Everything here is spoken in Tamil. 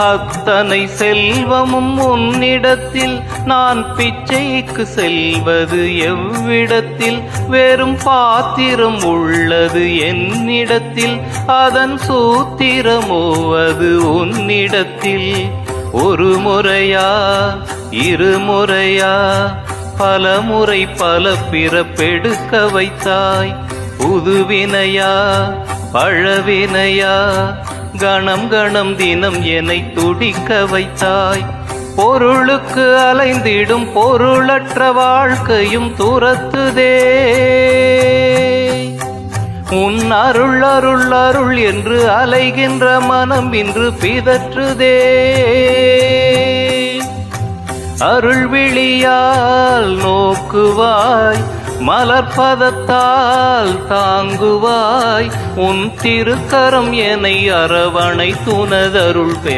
அத்தனை செல்வமும் உன்னிடத்தில் நான் பிச்சைக்கு செல்வது எவ்விடத்தில்? வெறும் பாத்திரம் உள்ளது என்னிடத்தில், அதன் சூத்திரமோ அது உன்னிடத்தில். ஒரு முறையா இருமுறையா பல முறை பல பிறப்பெடுக்க வைத்தாய். புதுவினையா பழவினையா கணம் கணம் தினம் என்னை துடிக்க வைத்தாய். பொருளுக்கு அலைந்திடும் பொருளற்ற வாழ்க்கையும் துரத்துதே. உன் அருள் அருள் அருள் என்று அலைகின்ற மனம் இன்று பிதற்றுதே. அருள் விழியால் நோக்குவாய், மலர்பதத்தால் தாங்குவாய். உன் திருக்கரம் என்னை அரவணை துணதருள்